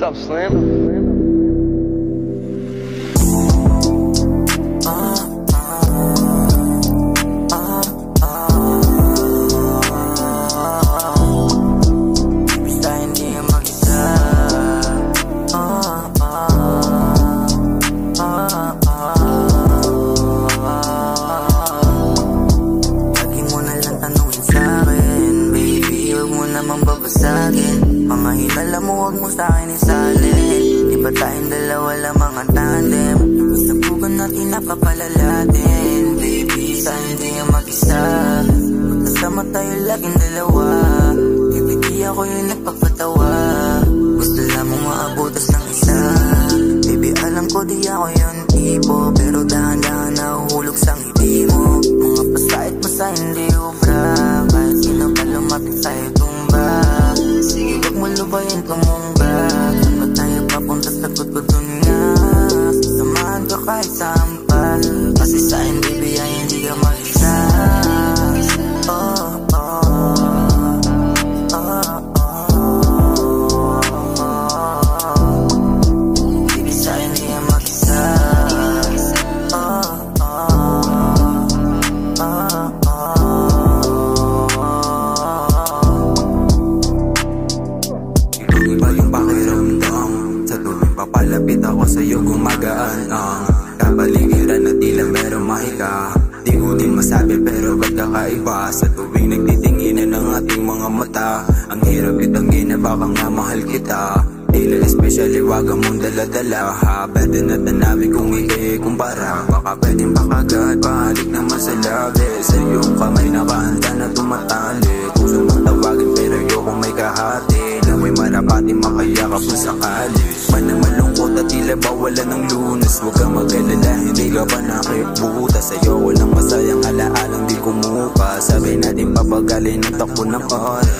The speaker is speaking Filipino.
up, Slim? Mga hinala mo, huwag mo sa'kin isalin. Di ba tayong dalawa lamang ang tandem? Isabugan natin napapalalatin. Baby, sana hindi yung mag-isa. Magkasama tayo laging dalawa. Baby, di ako yung nagpapatawa. Gusto lamang maabutas ng isa. Baby, alam ko di ako yung tipo, pero dahan-dahan nahuhulog sa ngiti mo. Mga pasait-masa hindi obra. Kahit sino pa lumapit sa'yo tumba. Sige, wag mo lubayin tumungga. Saan ba tayo papunta sa kutudun nga? Samahan ka kahit saan pa. Kasi sa'kin baby ay hindi ka mag-isa. Baby sa'kin hindi ka mag-isa. Iba yung pakiramdam sa tuwing papalapit ako sa'yo gumagaan ang kapaligiran na tila meron mahika. Di ko din masabi pero ba't kakaiba sa tuwing nagtitinginan ng ating mga mata. Ang hirap itangin na baka nga mahal kita. Tila especially wag mong daladala ha. Pwede na tanawin kung ikikumpara. Baka pwedeng pakagad pahalik naman sa labi. Sa iyong kamay nakahanda na tumatali. Puso mong tawagin pero ayokong may kahati. May marapati makayakap mo sakali. Man malungkot at tila bawala ng lunas. Huwag kang mag-alala, hindi ka pa nakibutas. Ayoko lang masayang alaalang di kumupa. Sabi natin papagalin ng takbo ng oras.